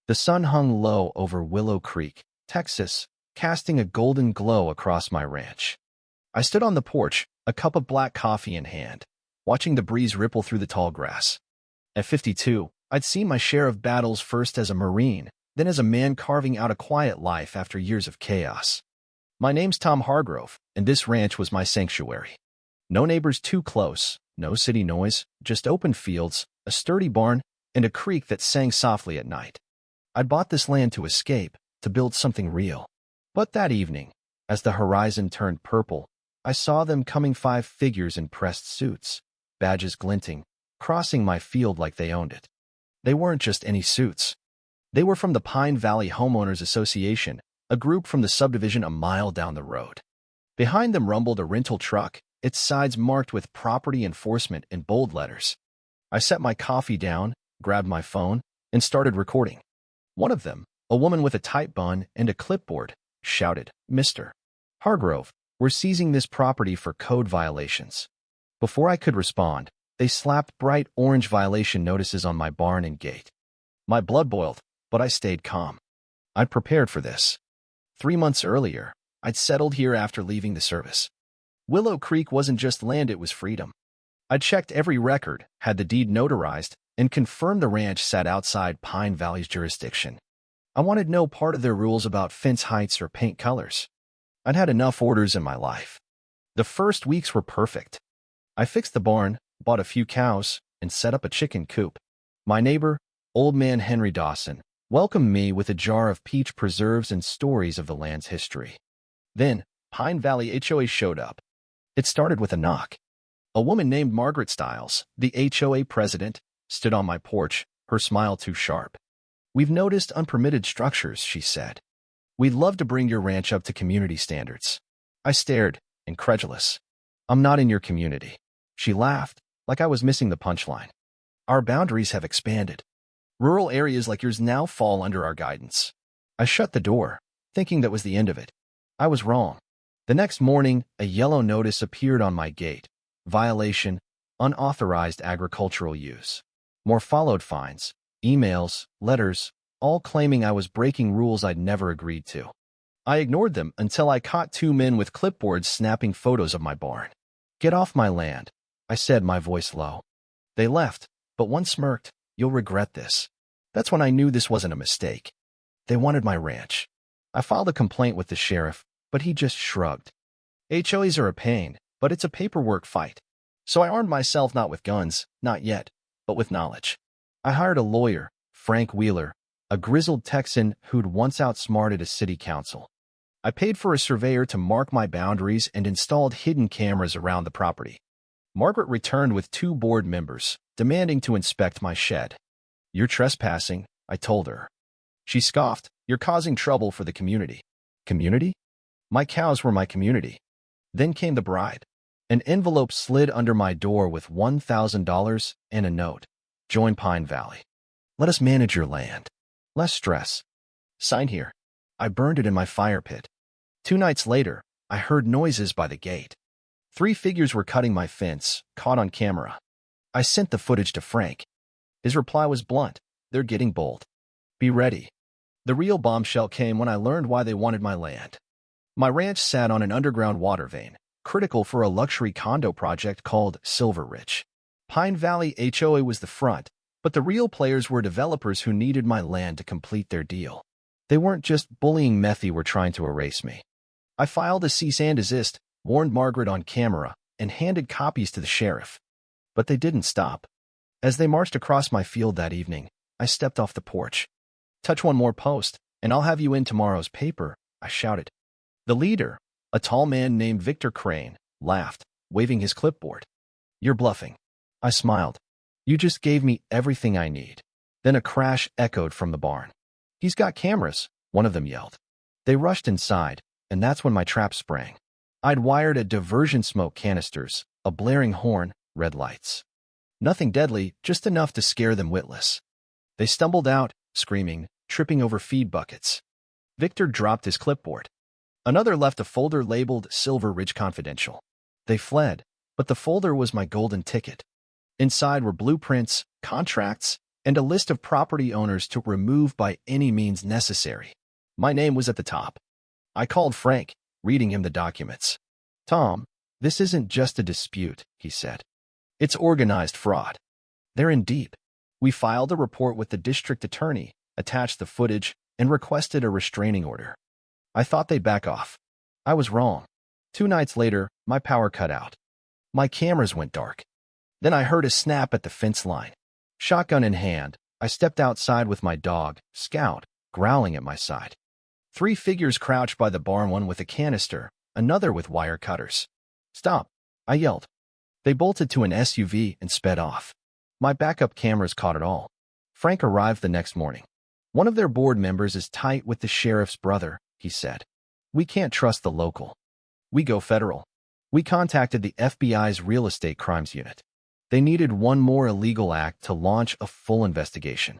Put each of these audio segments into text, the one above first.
The sun hung low over Willow Creek, Texas, casting a golden glow across my ranch. I stood on the porch, a cup of black coffee in hand, watching the breeze ripple through the tall grass. At 52, I'd seen my share of battles, first as a Marine, then as a man carving out a quiet life after years of chaos. My name's Tom Hargrove, and this ranch was my sanctuary. No neighbors too close, no city noise, just open fields, a sturdy barn, and a creek that sang softly at night. I'd bought this land to escape, to build something real. But that evening, as the horizon turned purple, I saw them coming, 5 figures in pressed suits, badges glinting, crossing my field like they owned it. They weren't just any suits. They were from the Pine Valley Homeowners Association, a group from the subdivision a mile down the road. Behind them rumbled a rental truck, its sides marked with Property Enforcement in bold letters. I set my coffee down, grabbed my phone, and started recording. One of them, a woman with a tight bun and a clipboard, shouted, "Mr. Hargrove, we're seizing this property for code violations." Before I could respond, they slapped bright orange violation notices on my barn and gate. My blood boiled, but I stayed calm. I'd prepared for this. 3 months earlier, I'd settled here after leaving the service. Willow Creek wasn't just land, it was freedom. I'd checked every record, had the deed notarized, and confirmed the ranch sat outside Pine Valley's jurisdiction. I wanted no part of their rules about fence heights or paint colors. I'd had enough orders in my life. The first weeks were perfect. I fixed the barn, bought a few cows, and set up a chicken coop. My neighbor, Old Man Henry Dawson, welcomed me with a jar of peach preserves and stories of the land's history. Then, Pine Valley HOA showed up. It started with a knock. A woman named Margaret Stiles, the HOA president, stood on my porch, her smile too sharp. "We've noticed unpermitted structures," she said. "We'd love to bring your ranch up to community standards." I stared, incredulous. "I'm not in your community." She laughed, like I was missing the punchline. "Our boundaries have expanded. Rural areas like yours now fall under our guidance." I shut the door, thinking that was the end of it. I was wrong. The next morning, a yellow notice appeared on my gate. Violation, unauthorized agricultural use. More followed: fines, emails, letters, all claiming I was breaking rules I'd never agreed to. I ignored them until I caught 2 men with clipboards snapping photos of my barn. "Get off my land," I said, my voice low. They left, but one smirked. "You'll regret this." That's when I knew this wasn't a mistake. They wanted my ranch. I filed a complaint with the sheriff, but he just shrugged. HOAs are a pain, but it's a paperwork fight. So I armed myself not with guns, not yet, but with knowledge. I hired a lawyer, Frank Wheeler, a grizzled Texan who'd once outsmarted a city council. I paid for a surveyor to mark my boundaries and installed hidden cameras around the property. Margaret returned with 2 board members, demanding to inspect my shed. "You're trespassing," I told her. She scoffed. "You're causing trouble for the community." Community? My cows were my community. Then came the bride. An envelope slid under my door with $1,000 and a note. "Join Pine Valley. Let us manage your land. Less stress. Sign here." I burned it in my fire pit. 2 nights later, I heard noises by the gate. 3 figures were cutting my fence, caught on camera. I sent the footage to Frank. His reply was blunt. "They're getting bold. Be ready." The real bombshell came when I learned why they wanted my land. My ranch sat on an underground water vein, critical for a luxury condo project called Silver Ridge. Pine Valley HOA was the front, but the real players were developers who needed my land to complete their deal. They weren't just bullying Methy were trying to erase me. I filed a cease and desist, warned Margaret on camera, and handed copies to the sheriff. But they didn't stop. As they marched across my field that evening, I stepped off the porch. "Touch one more post, and I'll have you in tomorrow's paper," I shouted. The leader, a tall man named Victor Crane, laughed, waving his clipboard. "You're bluffing." I smiled. "You just gave me everything I need." Then a crash echoed from the barn. "He's got cameras," one of them yelled. They rushed inside, and that's when my trap sprang. I'd wired a diversion smoke canisters, a blaring horn, red lights. Nothing deadly, just enough to scare them witless. They stumbled out, screaming, tripping over feed buckets. Victor dropped his clipboard. Another left a folder labeled Silver Ridge Confidential. They fled, but the folder was my golden ticket. Inside were blueprints, contracts, and a list of property owners to remove by any means necessary. My name was at the top. I called Frank, reading him the documents. "Tom, this isn't just a dispute," he said. "It's organized fraud. They're in deep." We filed a report with the district attorney, attached the footage, and requested a restraining order. I thought they'd back off. I was wrong. 2 nights later, my power cut out. My cameras went dark. Then I heard a snap at the fence line. Shotgun in hand, I stepped outside with my dog, Scout, growling at my side. 3 figures crouched by the barn, one with a canister, another with wire cutters. "Stop," I yelled. They bolted to an SUV and sped off. My backup cameras caught it all. Frank arrived the next morning. "One of their board members is tight with the sheriff's brother," he said. "We can't trust the local. We go federal." We contacted the FBI's Real Estate Crimes Unit. They needed one more illegal act to launch a full investigation.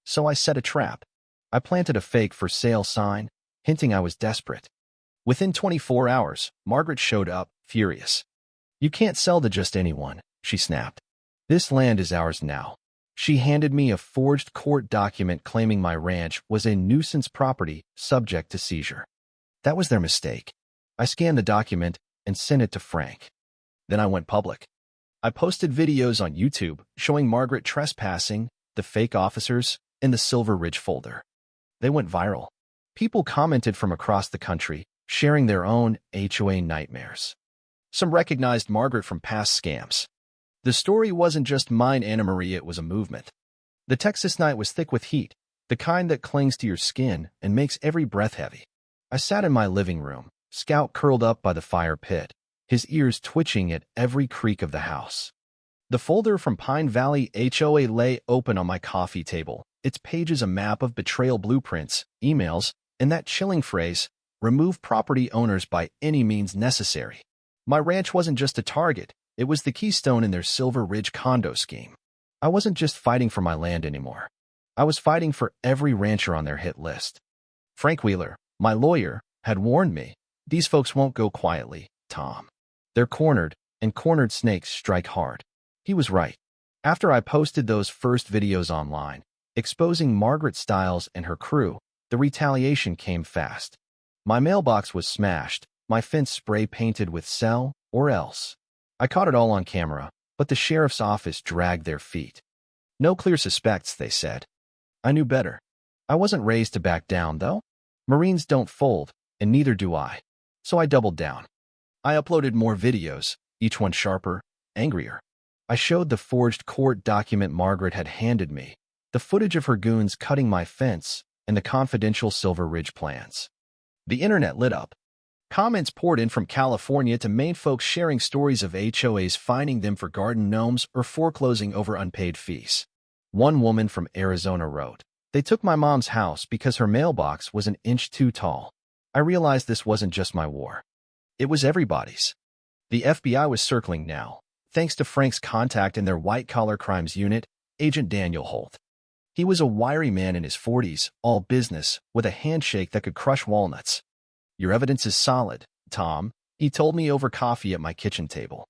So I set a trap. I planted a fake for sale sign, hinting I was desperate. Within 24 hours, Margaret showed up, furious. "You can't sell to just anyone," she snapped. "This land is ours now." She handed me a forged court document claiming my ranch was a nuisance property subject to seizure. That was their mistake. I scanned the document and sent it to Frank. Then I went public. I posted videos on YouTube showing Margaret trespassing, the fake officers, and the Silver Ridge folder. They went viral. People commented from across the country, sharing their own HOA nightmares. Some recognized Margaret from past scams. The story wasn't just mine, Anna Marie, it was a movement. The Texas night was thick with heat, the kind that clings to your skin and makes every breath heavy. I sat in my living room, Scout curled up by the fire pit, his ears twitching at every creak of the house. The folder from Pine Valley HOA lay open on my coffee table, its pages a map of betrayal blueprints, emails, and that chilling phrase, "remove property owners by any means necessary." My ranch wasn't just a target, it was the keystone in their Silver Ridge condo scheme. I wasn't just fighting for my land anymore. I was fighting for every rancher on their hit list. Frank Wheeler, my lawyer, had warned me, "These folks won't go quietly, Tom. They're cornered, and cornered snakes strike hard." He was right. After I posted those first videos online, exposing Margaret Stiles and her crew, the retaliation came fast. My mailbox was smashed, my fence spray painted with "sell or else." I caught it all on camera, but the sheriff's office dragged their feet. "No clear suspects," they said. I knew better. I wasn't raised to back down, though. Marines don't fold, and neither do I. So I doubled down. I uploaded more videos, each one sharper, angrier. I showed the forged court document Margaret had handed me, the footage of her goons cutting my fence, and the confidential Silver Ridge plans. The internet lit up. Comments poured in from California to Maine, folks sharing stories of HOAs fining them for garden gnomes or foreclosing over unpaid fees. One woman from Arizona wrote, "They took my mom's house because her mailbox was an inch too tall." I realized this wasn't just my war. It was everybody's. The FBI was circling now, thanks to Frank's contact in their white-collar crimes unit, Agent Daniel Holt. He was a wiry man in his 40s, all business, with a handshake that could crush walnuts. "Your evidence is solid, Tom," he told me over coffee at my kitchen table.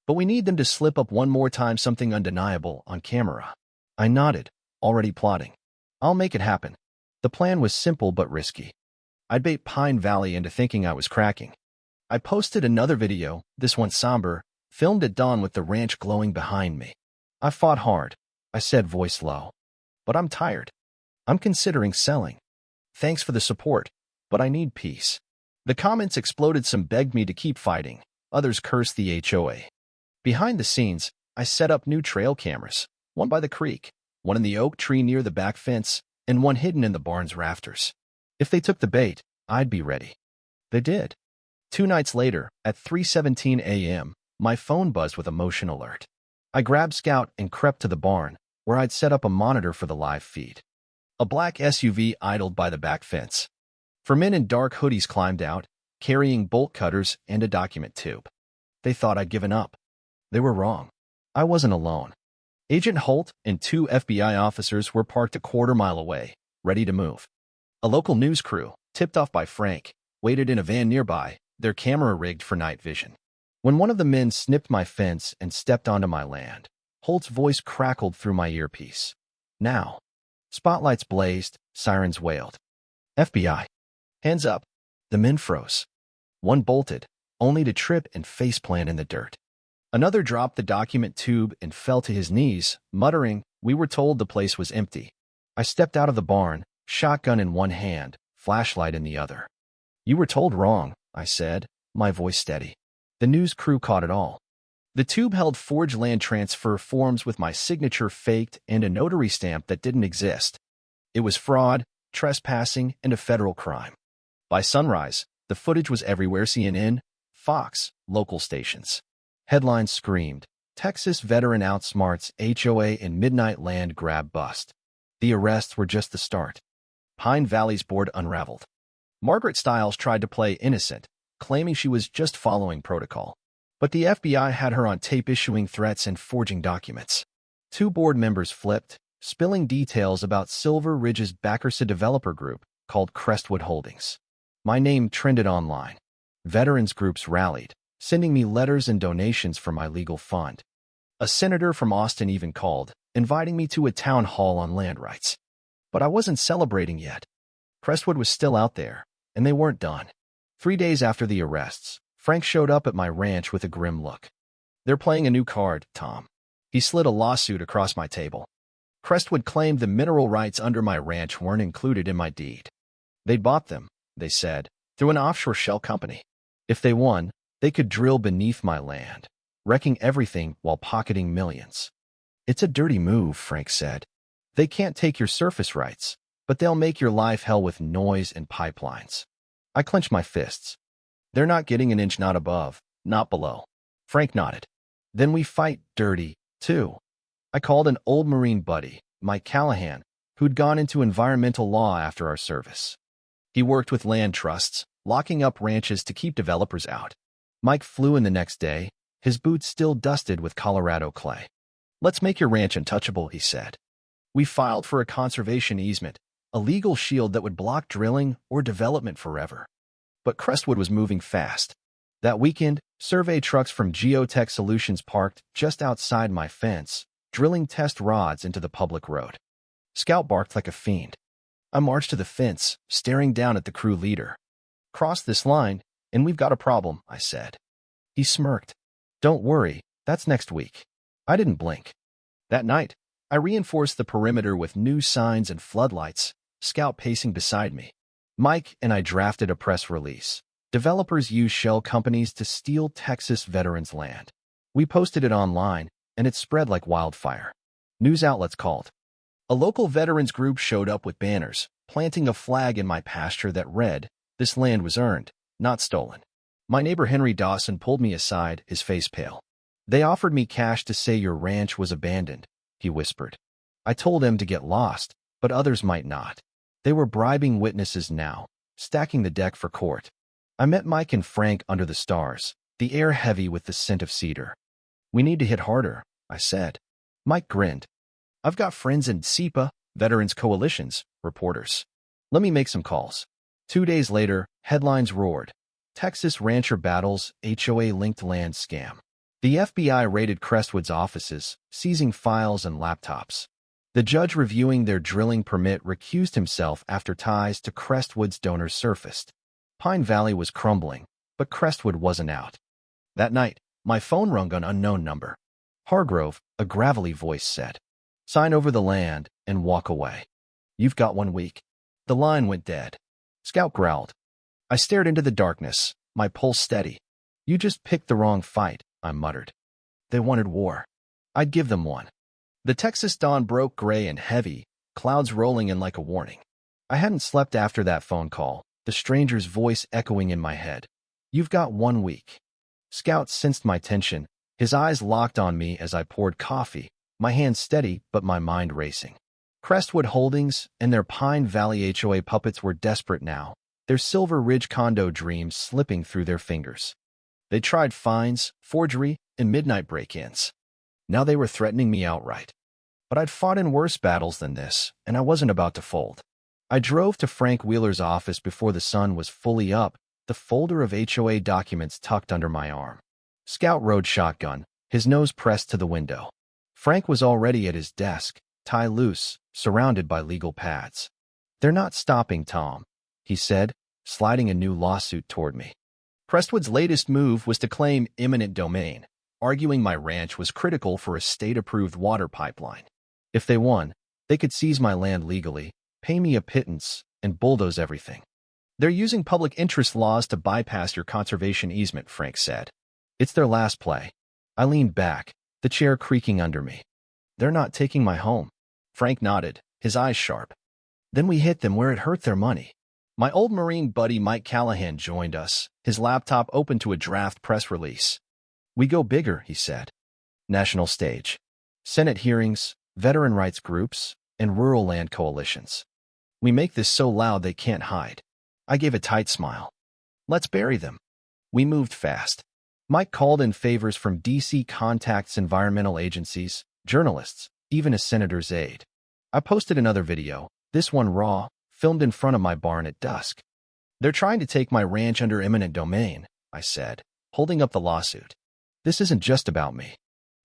"But we need them to slip up one more time, something undeniable on camera." I nodded, already plotting. "I'll make it happen." The plan was simple but risky. I'd bait Pine Valley into thinking I was cracking. I posted another video, this one somber, filmed at dawn with the ranch glowing behind me. "I fought hard," I said, voice low. "But I'm tired. I'm considering selling. Thanks for the support, but I need peace." The comments exploded. Some begged me to keep fighting. Others cursed the HOA. Behind the scenes, I set up new trail cameras, one by the creek, one in the oak tree near the back fence, and one hidden in the barn's rafters. If they took the bait, I'd be ready. They did. 2 nights later, at 3:17 a.m., my phone buzzed with a motion alert. I grabbed Scout and crept to the barn, where I'd set up a monitor for the live feed. A black SUV idled by the back fence. 4 men in dark hoodies climbed out, carrying bolt cutters and a document tube. They thought I'd given up. They were wrong. I wasn't alone. Agent Holt and 2 FBI officers were parked a quarter-mile away, ready to move. A local news crew, tipped off by Frank, waited in a van nearby, their camera rigged for night vision. When one of the men snipped my fence and stepped onto my land, Holt's voice crackled through my earpiece. Now. Spotlights blazed, sirens wailed. FBI. Hands up. The men froze. One bolted, only to trip and faceplant in the dirt. Another dropped the document tube and fell to his knees, muttering, "We were told the place was empty." I stepped out of the barn, shotgun in one hand, flashlight in the other. "You were told wrong," I said, my voice steady. The news crew caught it all. The tube held forged land transfer forms with my signature faked and a notary stamp that didn't exist. It was fraud, trespassing, and a federal crime. By sunrise, the footage was everywhere: CNN, Fox, local stations. Headlines screamed, "Texas veteran outsmarts HOA in midnight land grab bust." The arrests were just the start. Pine Valley's board unraveled. Margaret Stiles tried to play innocent, claiming she was just following protocol. But the FBI had her on tape issuing threats and forging documents. 2 board members flipped, spilling details about Silver Ridge's backers, a developer group called Crestwood Holdings. My name trended online. Veterans groups rallied, sending me letters and donations for my legal fund. A senator from Austin even called, inviting me to a town hall on land rights. But I wasn't celebrating yet. Crestwood was still out there, and they weren't done. 3 days after the arrests, Frank showed up at my ranch with a grim look. "They're playing a new card, Tom." He slid a lawsuit across my table. Crestwood claimed the mineral rights under my ranch weren't included in my deed. They'd bought them, they said, through an offshore shell company. If they won, they could drill beneath my land, wrecking everything while pocketing millions. "It's a dirty move," Frank said. "They can't take your surface rights, but they'll make your life hell with noise and pipelines." I clenched my fists. "They're not getting an inch, not above, not below." Frank nodded. "Then we fight dirty, too." I called an old Marine buddy, Mike Callahan, who'd gone into environmental law after our service. He worked with land trusts, locking up ranches to keep developers out. Mike flew in the next day, his boots still dusted with Colorado clay. "Let's make your ranch untouchable," he said. We filed for a conservation easement, a legal shield that would block drilling or development forever. But Crestwood was moving fast. That weekend, survey trucks from Geotech Solutions parked just outside my fence, drilling test rods into the public road. Scout barked like a fiend. I marched to the fence, staring down at the crew leader. "Cross this line, and we've got a problem," I said. He smirked. "Don't worry, that's next week." I didn't blink. That night, I reinforced the perimeter with new signs and floodlights, Scout pacing beside me. Mike and I drafted a press release. Developers use shell companies to steal Texas veterans' land. We posted it online, and it spread like wildfire. News outlets called. A local veterans group showed up with banners, planting a flag in my pasture that read, "This land was earned, not stolen." My neighbor Henry Dawson pulled me aside, his face pale. "They offered me cash to say your ranch was abandoned," he whispered. I told him to get lost, but others might not. They were bribing witnesses now, stacking the deck for court. I met Mike and Frank under the stars, the air heavy with the scent of cedar. "We need to hit harder," I said. Mike grinned. "I've got friends in SEPA, Veterans Coalitions, reporters. Let me make some calls." 2 days later, headlines roared. Texas rancher battles HOA-linked land scam. The FBI raided Crestwood's offices, seizing files and laptops. The judge reviewing their drilling permit recused himself after ties to Crestwood's donors surfaced. Pine Valley was crumbling, but Crestwood wasn't out. That night, my phone rung on an unknown number. Hargrove, a gravelly voice said, "Sign over the land and walk away. You've got 1 week." The line went dead. Scout growled. I stared into the darkness, my pulse steady. "You just picked the wrong fight," I muttered. They wanted war. I'd give them one. The Texas dawn broke gray and heavy, clouds rolling in like a warning. I hadn't slept after that phone call, the stranger's voice echoing in my head. "You've got 1 week." Scout sensed my tension, his eyes locked on me as I poured coffee, my hands steady but my mind racing. Crestwood Holdings and their Pine Valley HOA puppets were desperate now, their Silver Ridge condo dreams slipping through their fingers. They tried fines, forgery, and midnight break-ins. Now they were threatening me outright. But I'd fought in worse battles than this, and I wasn't about to fold. I drove to Frank Wheeler's office before the sun was fully up, the folder of HOA documents tucked under my arm. Scout rode shotgun, his nose pressed to the window. Frank was already at his desk, tie loose, surrounded by legal pads. "They're not stopping, Tom," he said, sliding a new lawsuit toward me. Crestwood's latest move was to claim eminent domain, arguing my ranch was critical for a state-approved water pipeline. If they won, they could seize my land legally, pay me a pittance, and bulldoze everything. "They're using public interest laws to bypass your conservation easement," Frank said. "It's their last play." I leaned back, the chair creaking under me. "They're not taking my home." Frank nodded, his eyes sharp. "Then we hit them where it hurt their money." My old Marine buddy Mike Callahan joined us, his laptop open to a draft press release. "We go bigger," he said. "National stage. Senate hearings, veteran rights groups, and rural land coalitions. We make this so loud they can't hide." I gave a tight smile. "Let's bury them." We moved fast. Mike called in favors from D.C. contacts, environmental agencies, journalists, even a senator's aide. I posted another video, this one raw, filmed in front of my barn at dusk. "They're trying to take my ranch under eminent domain," I said, holding up the lawsuit. "This isn't just about me.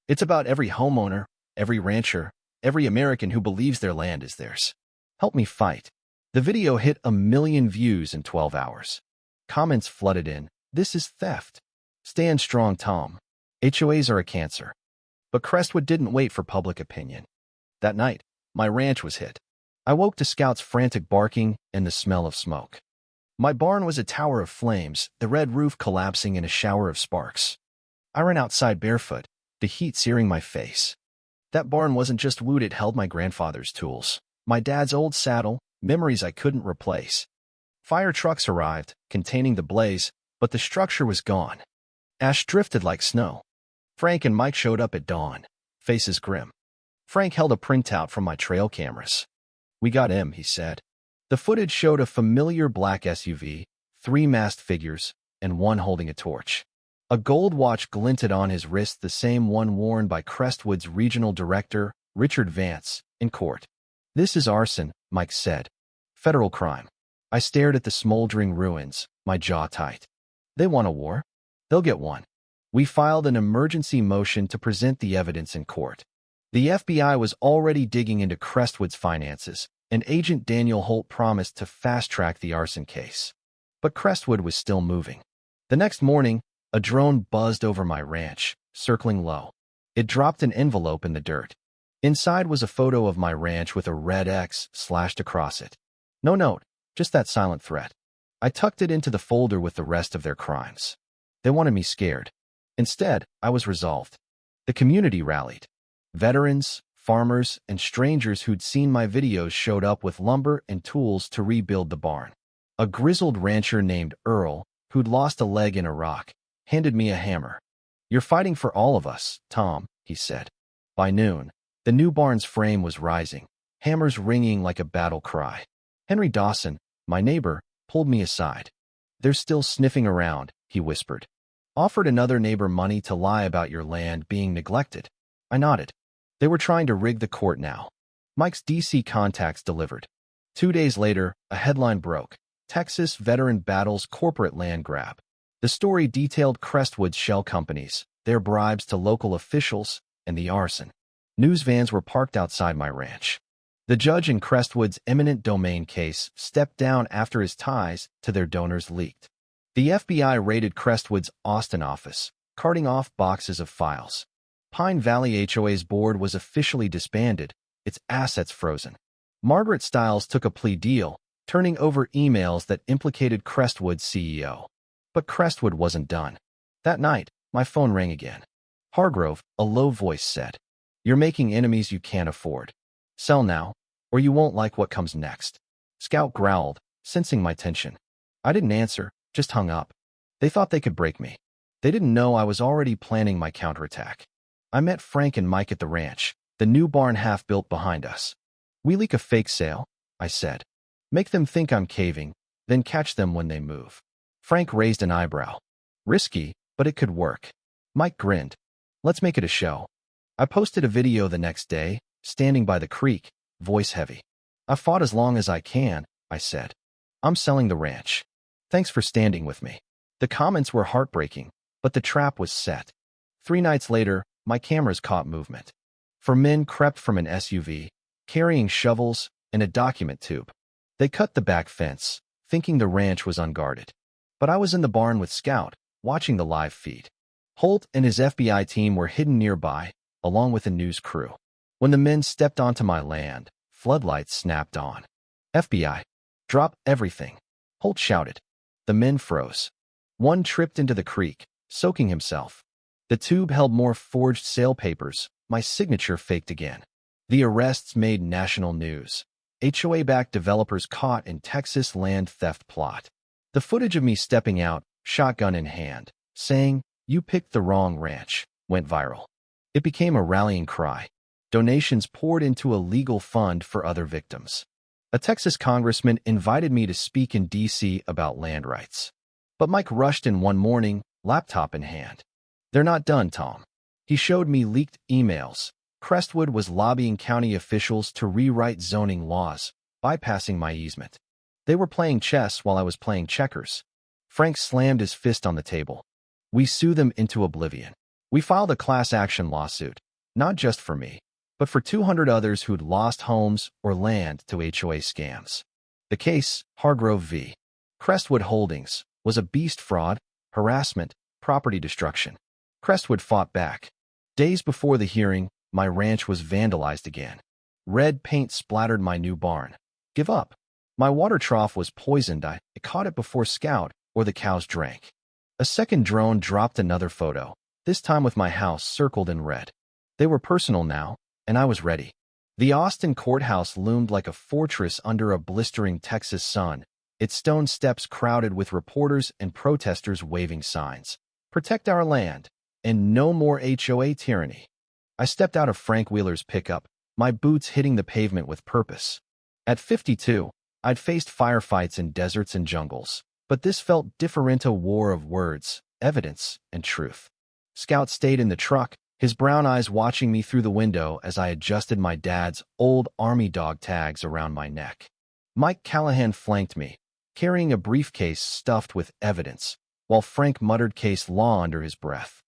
It's about every homeowner, every rancher, every American who believes their land is theirs. Help me fight." The video hit 1 million views in 12 hours. Comments flooded in. "This is theft. Stand strong, Tom. HOAs are a cancer." But Crestwood didn't wait for public opinion. That night, my ranch was hit. I woke to scouts' frantic barking and the smell of smoke. My barn was a tower of flames, the red roof collapsing in a shower of sparks. I ran outside barefoot, the heat searing my face. That barn wasn't just wood, it held my grandfather's tools, my dad's old saddle, memories I couldn't replace. Fire trucks arrived, containing the blaze, but the structure was gone. Ash drifted like snow. Frank and Mike showed up at dawn, faces grim. Frank held a printout from my trail cameras. "We got him," he said. The footage showed a familiar black SUV, 3 masked figures, and one holding a torch. A gold watch glinted on his wrist, the same one worn by Crestwood's regional director, Richard Vance, in court. "This is arson," Mike said. "Federal crime." I stared at the smoldering ruins, my jaw tight. "They want a war? They'll get one." We filed an emergency motion to present the evidence in court. The FBI was already digging into Crestwood's finances, and Agent Daniel Holt promised to fast-track the arson case. But Crestwood was still moving. The next morning, a drone buzzed over my ranch, circling low. It dropped an envelope in the dirt. Inside was a photo of my ranch with a red X slashed across it. No note, just that silent threat. I tucked it into the folder with the rest of their crimes. They wanted me scared. Instead, I was resolved. The community rallied. Veterans, farmers, and strangers who'd seen my videos showed up with lumber and tools to rebuild the barn. A grizzled rancher named Earl, who'd lost a leg in Iraq, handed me a hammer. "You're fighting for all of us, Tom," he said. By noon, the new barn's frame was rising, hammers ringing like a battle cry. Henry Dawson, my neighbor, pulled me aside. "They're still sniffing around," he whispered. "Offered another neighbor money to lie about your land being neglected." I nodded. They were trying to rig the court now. Mike's DC contacts delivered. 2 days later, a headline broke. "Texas Veteran Battles Corporate Land Grab." The story detailed Crestwood's shell companies, their bribes to local officials, and the arson. News vans were parked outside my ranch. The judge in Crestwood's eminent domain case stepped down after his ties to their donors leaked. The FBI raided Crestwood's Austin office, carting off boxes of files. Pine Valley HOA's board was officially disbanded, its assets frozen. Margaret Stiles took a plea deal, turning over emails that implicated Crestwood's CEO. But Crestwood wasn't done. That night, my phone rang again. Hargrove, a low voice said, "You're making enemies you can't afford. Sell now, or you won't like what comes next." Scout growled, sensing my tension. I didn't answer, just hung up. They thought they could break me. They didn't know I was already planning my counterattack. I met Frank and Mike at the ranch, the new barn half-built behind us. "We leak a fake sale," I said. "Make them think I'm caving, then catch them when they move." Frank raised an eyebrow. "Risky, but it could work." Mike grinned. "Let's make it a show." I posted a video the next day, standing by the creek, voice heavy. "I fought as long as I can," I said. "I'm selling the ranch. Thanks for standing with me." The comments were heartbreaking, but the trap was set. 3 nights later, my cameras caught movement. 4 men crept from an SUV, carrying shovels and a document tube. They cut the back fence, thinking the ranch was unguarded. But I was in the barn with Scout, watching the live feed. Holt and his FBI team were hidden nearby, along with a news crew. When the men stepped onto my land, floodlights snapped on. FBI, drop everything, Holt shouted. The men froze. One tripped into the creek, soaking himself. The tube held more forged sale papers, my signature faked again. The arrests made national news. HOA-backed developers caught in Texas land theft plot. The footage of me stepping out, shotgun in hand, saying, "You picked the wrong ranch," went viral. It became a rallying cry. Donations poured into a legal fund for other victims. A Texas congressman invited me to speak in D.C. about land rights. But Mike rushed in one morning, laptop in hand. "They're not done, Tom." He showed me leaked emails. Crestwood was lobbying county officials to rewrite zoning laws, bypassing my easement. They were playing chess while I was playing checkers. Frank slammed his fist on the table. "We sue them into oblivion. We filed a class action lawsuit, not just for me, but for 200 others who'd lost homes or land to HOA scams. The case, Hargrove v. Crestwood Holdings, was a beast fraud, harassment, property destruction. Crestwood fought back. Days before the hearing, my ranch was vandalized again. Red paint splattered my new barn. Give up. My water trough was poisoned. I caught it before Scout or the cows drank. A second drone dropped another photo, this time with my house circled in red. They were personal now, and I was ready. The Austin courthouse loomed like a fortress under a blistering Texas sun, its stone steps crowded with reporters and protesters waving signs. "Protect our land," and "No more HOA tyranny." I stepped out of Frank Wheeler's pickup, my boots hitting the pavement with purpose. At 52, I'd faced firefights in deserts and jungles, but this felt different, a war of words, evidence, and truth. Scout stayed in the truck, his brown eyes watching me through the window as I adjusted my dad's old army dog tags around my neck. Mike Callahan flanked me, carrying a briefcase stuffed with evidence, while Frank muttered case law under his breath.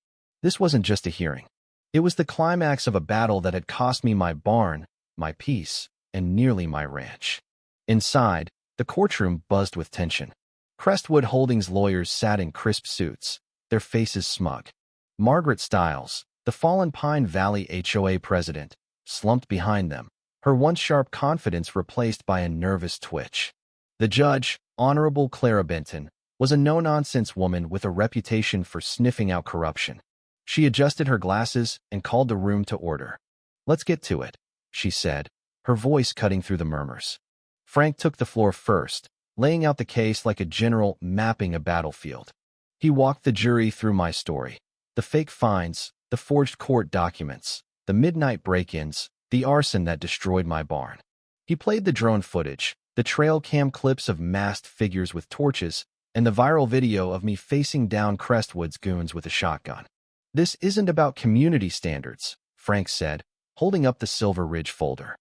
This wasn't just a hearing. It was the climax of a battle that had cost me my barn, my peace, and nearly my ranch. Inside, the courtroom buzzed with tension. Crestwood Holdings lawyers sat in crisp suits, their faces smug. Margaret Stiles, the fallen Pine Valley HOA president, slumped behind them, her once sharp confidence replaced by a nervous twitch. The judge, Honorable Clara Benton, was a no-nonsense woman with a reputation for sniffing out corruption. She adjusted her glasses and called the room to order. "Let's get to it," she said, her voice cutting through the murmurs. Frank took the floor first, laying out the case like a general mapping a battlefield. He walked the jury through my story. The fake fines, the forged court documents, the midnight break-ins, the arson that destroyed my barn. He played the drone footage, the trail cam clips of masked figures with torches, and the viral video of me facing down Crestwood's goons with a shotgun. "This isn't about community standards," Frank said, holding up the Silver Ridge folder.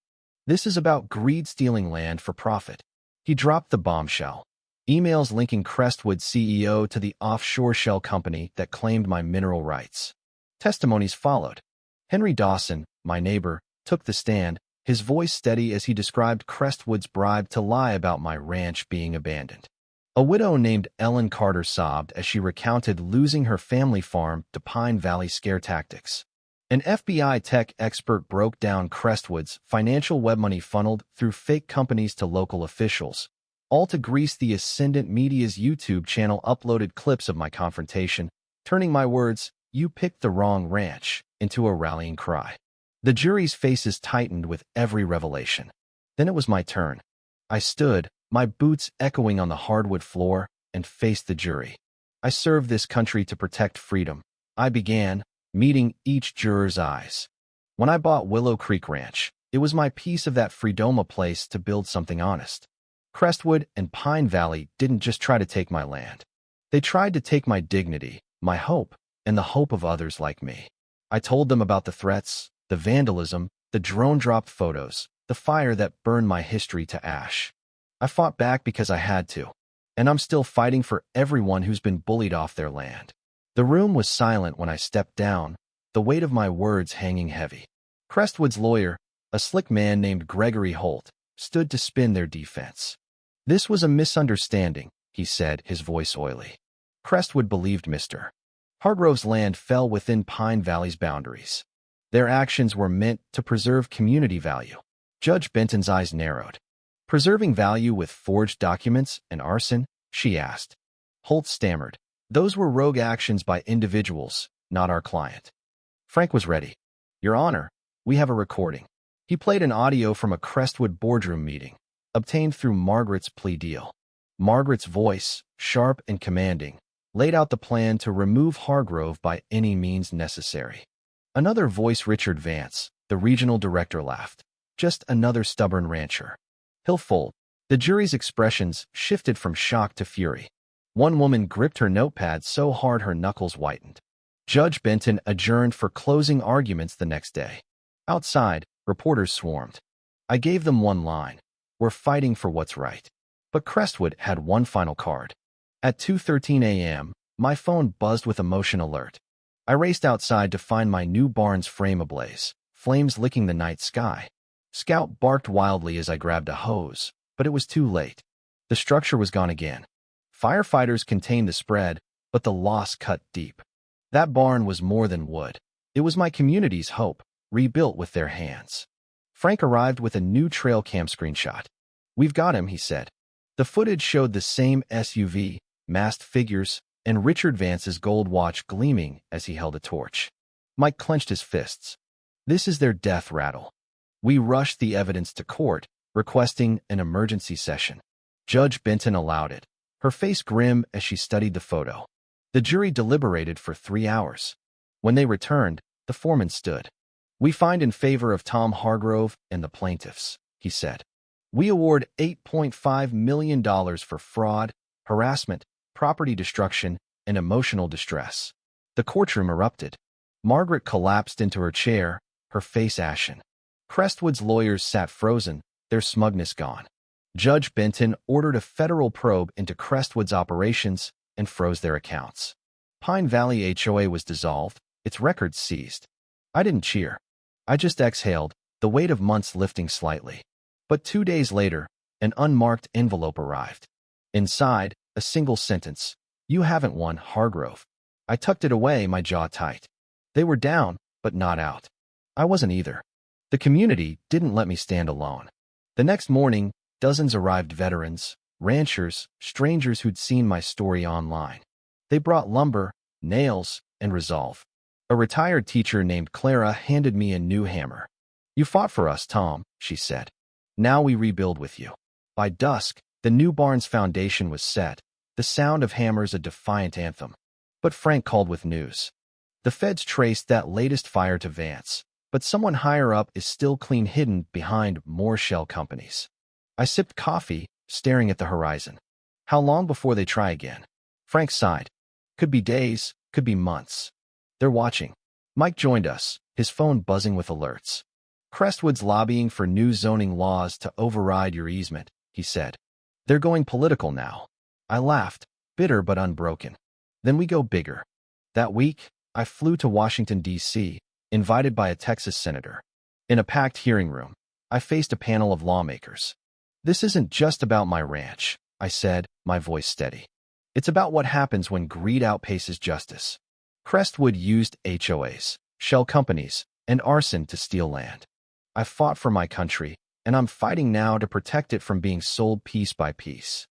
"This is about greed stealing land for profit." He dropped the bombshell. Emails linking Crestwood's CEO to the offshore shell company that claimed my mineral rights. Testimonies followed. Henry Dawson, my neighbor, took the stand, his voice steady as he described Crestwood's bribe to lie about my ranch being abandoned. A widow named Ellen Carter sobbed as she recounted losing her family farm to Pine Valley scare tactics. An FBI tech expert broke down Crestwood's financial web money funneled through fake companies to local officials, all to grease the Ascendant Media's YouTube channel uploaded clips of my confrontation, turning my words, "You picked the wrong ranch," into a rallying cry. The jury's faces tightened with every revelation. Then it was my turn. I stood, my boots echoing on the hardwood floor, and faced the jury. I served this country to protect freedom. I began, meeting each juror's eyes. When I bought Willow Creek Ranch, it was my piece of that Freedoma place to build something honest. Crestwood and Pine Valley didn't just try to take my land. They tried to take my dignity, my hope, and the hope of others like me. I told them about the threats, the vandalism, the drone-dropped photos, the fire that burned my history to ash. I fought back because I had to, and I'm still fighting for everyone who's been bullied off their land. The room was silent when I stepped down, the weight of my words hanging heavy. Crestwood's lawyer, A slick man named Gregory Holt stood to spin their defense. "This was a misunderstanding," he said, his voice oily. Crestwood believed Mr. Hargrove's land fell within Pine Valley's boundaries. Their actions were meant to preserve community value. Judge Benton's eyes narrowed. "Preserving value with forged documents and arson?" she asked. Holt stammered. "Those were rogue actions by individuals, not our client." Frank was ready. "Your Honor, we have a recording." He played an audio from a Crestwood boardroom meeting, obtained through Margaret's plea deal. Margaret's voice, sharp and commanding, laid out the plan to remove Hargrove by any means necessary. Another voice, Richard Vance, the regional director, laughed. "Just another stubborn rancher. He'll fold." The jury's expressions shifted from shock to fury. One woman gripped her notepad so hard her knuckles whitened. Judge Benton adjourned for closing arguments the next day. Outside, reporters swarmed. I gave them one line: "We're fighting for what's right." But Crestwood had one final card. At 2:13 a.m., my phone buzzed with a motion alert. I raced outside to find my new barn's frame ablaze, flames licking the night sky. Scout barked wildly as I grabbed a hose, but it was too late. The structure was gone again. Firefighters contained the spread, but the loss cut deep. That barn was more than wood. It was my community's hope, rebuilt with their hands. Frank arrived with a new trail cam screenshot. "We've got him," he said. The footage showed the same SUV, masked figures, and Richard Vance's gold watch gleaming as he held a torch. Mike clenched his fists. "This is their death rattle." We rushed the evidence to court, requesting an emergency session. Judge Benton allowed it, her face grim as she studied the photo. The jury deliberated for 3 hours. When they returned, the foreman stood. "We find in favor of Tom Hargrove and the plaintiffs," he said. "We award $8.5 million for fraud, harassment, property destruction, and emotional distress." The courtroom erupted. Margaret collapsed into her chair, her face ashen. Crestwood's lawyers sat frozen, their smugness gone. Judge Benton ordered a federal probe into Crestwood's operations and froze their accounts. Pine Valley HOA was dissolved, its records seized. I didn't cheer. I just exhaled, the weight of months lifting slightly. But 2 days later, an unmarked envelope arrived. Inside, a single sentence: "You haven't won, Hargrove." I tucked it away, my jaw tight. They were down, but not out. I wasn't either. The community didn't let me stand alone. The next morning, dozens arrived: veterans, ranchers, strangers who'd seen my story online. They brought lumber, nails, and resolve. A retired teacher named Clara handed me a new hammer. "You fought for us, Tom," she said. "Now we rebuild with you." By dusk, the new barn's foundation was set, the sound of hammers a defiant anthem. But Frank called with news. "The feds traced that latest fire to Vance, but someone higher up is still clean hidden behind more shell companies." I sipped coffee, staring at the horizon. How long before they try again? Frank sighed. "Could be days, could be months. They're watching." Mike joined us, his phone buzzing with alerts. "Crestwood's lobbying for new zoning laws to override your easement," he said. "They're going political now." I laughed, bitter but unbroken. "Then we go bigger." That week, I flew to Washington, D.C., invited by a Texas senator. In a packed hearing room, I faced a panel of lawmakers. "This isn't just about my ranch," I said, my voice steady. "It's about what happens when greed outpaces justice." Crestwood used HOAs, shell companies, and arson to steal land. I fought for my country, and I'm fighting now to protect it from being sold piece by piece.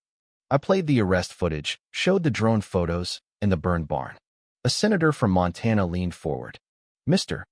I played the arrest footage, showed the drone photos, and the burned barn. A senator from Montana leaned forward. "Mr.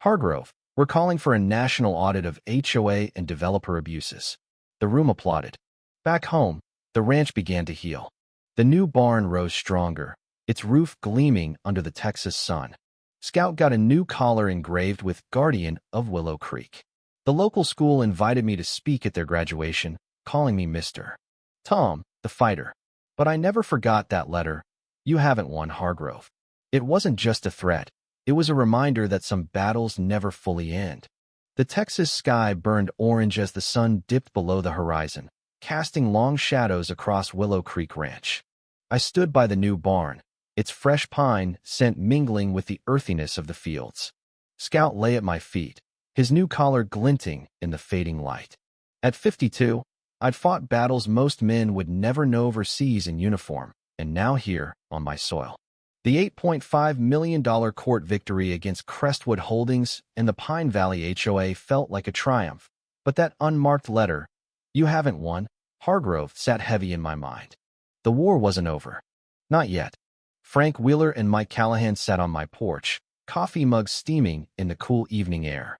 Hargrove, we're calling for a national audit of HOA and developer abuses." The room applauded. Back home, the ranch began to heal. The new barn rose stronger, its roof gleaming under the Texas sun. Scout got a new collar engraved with "Guardian of Willow Creek." The local school invited me to speak at their graduation, calling me Mr. Tom, the fighter. But I never forgot that letter. "You haven't won, Hargrove." It wasn't just a threat. It was a reminder that some battles never fully end. The Texas sky burned orange as the sun dipped below the horizon, casting long shadows across Willow Creek Ranch. I stood by the new barn, its fresh pine scent mingling with the earthiness of the fields. Scout lay at my feet, his new collar glinting in the fading light. At 52, I'd fought battles most men would never know overseas in uniform, and now here, on my soil. The $8.5 million court victory against Crestwood Holdings and the Pine Valley HOA felt like a triumph, but that unmarked letter, "You haven't won," Hargrove, sat heavy in my mind. The war wasn't over. Not yet. Frank Wheeler and Mike Callahan sat on my porch, coffee mugs steaming in the cool evening air.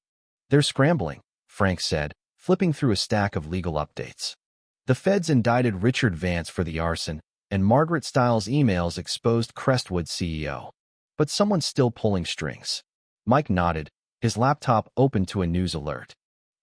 "They're scrambling," Frank said, flipping through a stack of legal updates. The feds indicted Richard Vance for the arson, and Margaret Stiles' emails exposed Crestwood's CEO. But someone's still pulling strings. Mike nodded, his laptop open to a news alert.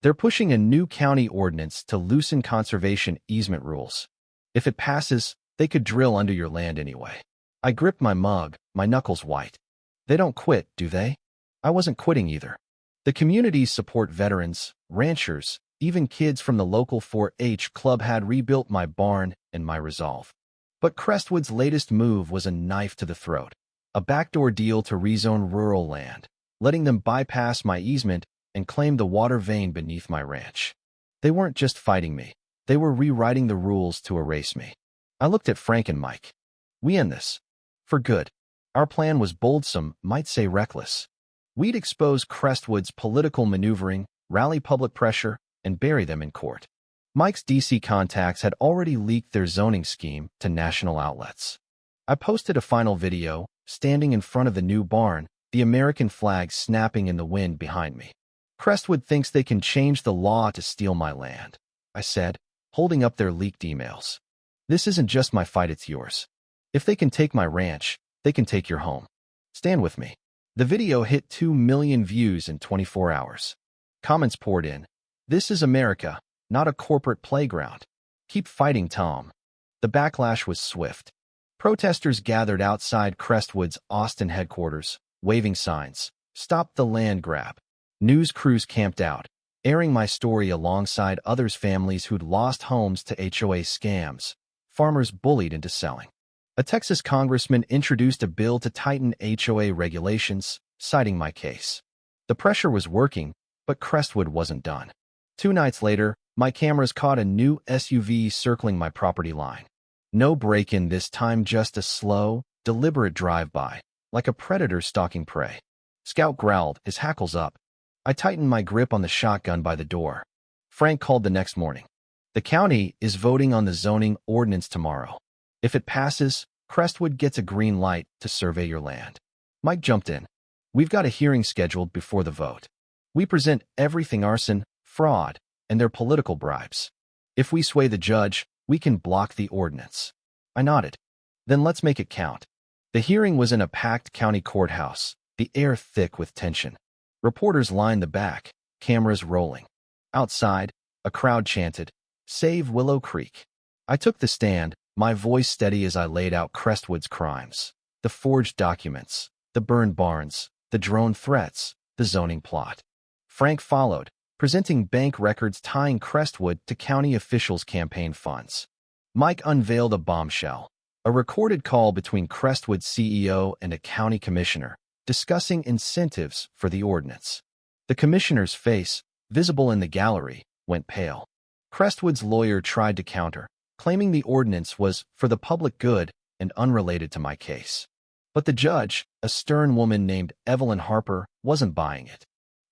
"They're pushing a new county ordinance to loosen conservation easement rules. If it passes, they could drill under your land anyway." I gripped my mug, my knuckles white. They don't quit, do they? I wasn't quitting either. The communities support veterans, ranchers, even kids from the local 4-H club had rebuilt my barn and my resolve. But Crestwood's latest move was a knife to the throat, a backdoor deal to rezone rural land, letting them bypass my easement and claim the water vein beneath my ranch. They weren't just fighting me. They were rewriting the rules to erase me. I looked at Frank and Mike. "We end this. For good." Our plan was bold, some might say reckless. We'd expose Crestwood's political maneuvering, rally public pressure, and bury them in court. Mike's DC contacts had already leaked their zoning scheme to national outlets. I posted a final video, standing in front of the new barn, the American flag snapping in the wind behind me. "Crestwood thinks they can change the law to steal my land," I said, holding up their leaked emails. "This isn't just my fight, it's yours. If they can take my ranch, they can take your home. Stand with me." The video hit 2 million views in 24 hours. Comments poured in. "This is America, not a corporate playground. Keep fighting, Tom." The backlash was swift. Protesters gathered outside Crestwood's Austin headquarters, waving signs, "Stop the land grab." News crews camped out, airing my story alongside others' families who'd lost homes to HOA scams, farmers bullied into selling. A Texas congressman introduced a bill to tighten HOA regulations, citing my case. The pressure was working, but Crestwood wasn't done. 2 nights later, my cameras caught a new SUV circling my property line. No break-in this time, just a slow, deliberate drive-by, like a predator stalking prey. Scout growled, his hackles up. I tightened my grip on the shotgun by the door. Frank called the next morning. "The county is voting on the zoning ordinance tomorrow. If it passes, Crestwood gets a green light to survey your land." Mike jumped in. "We've got a hearing scheduled before the vote. We present everything: arson, fraud, and their political bribes. If we sway the judge, we can block the ordinance." I nodded. "Then let's make it count." The hearing was in a packed county courthouse, the air thick with tension. Reporters lined the back, cameras rolling. Outside, a crowd chanted, "Save Willow Creek." I took the stand, my voice steady as I laid out Crestwood's crimes: the forged documents, the burned barns, the drone threats, the zoning plot. Frank followed, presenting bank records tying Crestwood to county officials' campaign funds. Mike unveiled a bombshell, a recorded call between Crestwood's CEO and a county commissioner, discussing incentives for the ordinance. The commissioner's face, visible in the gallery, went pale. Crestwood's lawyer tried to counter, claiming the ordinance was for the public good and unrelated to my case. But the judge, a stern woman named Evelyn Harper, wasn't buying it.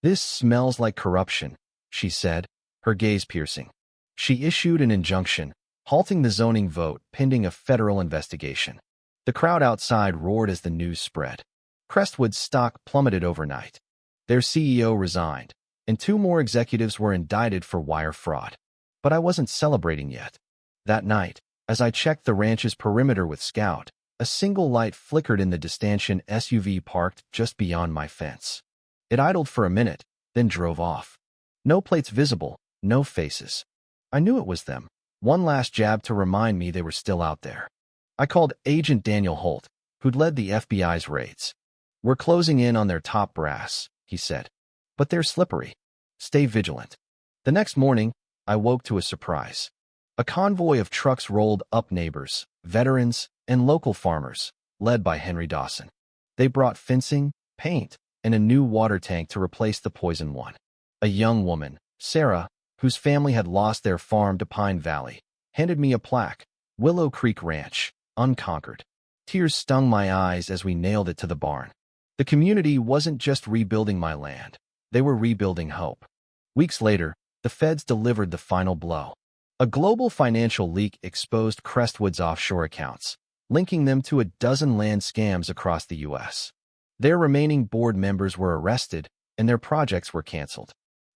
"This smells like corruption," she said, her gaze piercing. She issued an injunction, halting the zoning vote pending a federal investigation. The crowd outside roared as the news spread. Crestwood's stock plummeted overnight. Their CEO resigned, and 2 more executives were indicted for wire fraud. But I wasn't celebrating yet. That night, as I checked the ranch's perimeter with Scout, a single light flickered in the Distantian SUV parked just beyond my fence. It idled for a minute, then drove off. No plates visible, no faces. I knew it was them. One last jab to remind me they were still out there. I called Agent Daniel Holt, who'd led the FBI's raids. "We're closing in on their top brass," he said. "But they're slippery. Stay vigilant." The next morning, I woke to a surprise. A convoy of trucks rolled up, neighbors, veterans, and local farmers, led by Henry Dawson. They brought fencing, paint, and a new water tank to replace the poison one. A young woman, Sarah, whose family had lost their farm to Pine Valley, handed me a plaque, Willow Creek Ranch, unconquered. Tears stung my eyes as we nailed it to the barn. The community wasn't just rebuilding my land. They were rebuilding hope. Weeks later, the feds delivered the final blow. A global financial leak exposed Crestwood's offshore accounts, linking them to a dozen land scams across the U.S. Their remaining board members were arrested, and their projects were canceled.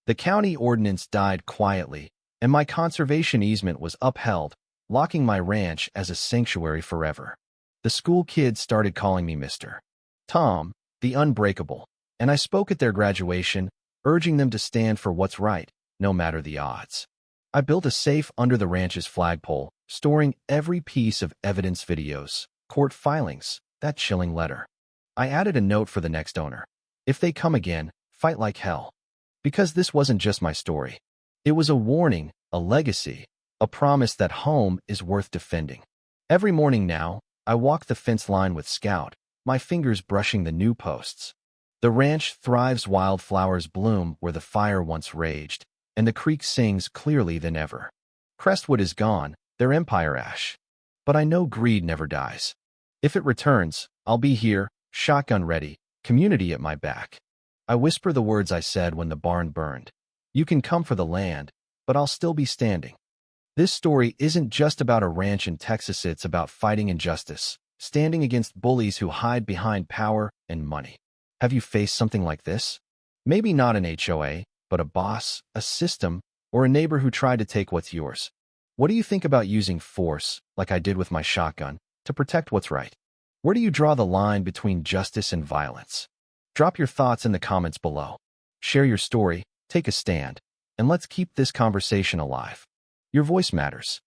The county ordinance died quietly, and my conservation easement was upheld, locking my ranch as a sanctuary forever. The school kids started calling me Mr. Tom, the Unbreakable, and I spoke at their graduation, urging them to stand for what's right, no matter the odds. I built a safe under the ranch's flagpole, storing every piece of evidence, videos, court filings, that chilling letter. I added a note for the next owner. If they come again, fight like hell. Because this wasn't just my story. It was a warning, a legacy, a promise that home is worth defending. Every morning now, I walk the fence line with Scout, my fingers brushing the new posts. The ranch thrives, wildflowers bloom where the fire once raged, and the creek sings clearly than ever. Crestwood is gone, their empire ash. But I know greed never dies. If it returns, I'll be here, shotgun ready, community at my back. I whisper the words I said when the barn burned. You can come for the land, but I'll still be standing. This story isn't just about a ranch in Texas, it's about fighting injustice, standing against bullies who hide behind power and money. Have you faced something like this? Maybe not an HOA, but a boss, a system, or a neighbor who tried to take what's yours. What do you think about using force, like I did with my shotgun, to protect what's right? Where do you draw the line between justice and violence? Drop your thoughts in the comments below. Share your story, take a stand, and let's keep this conversation alive. Your voice matters.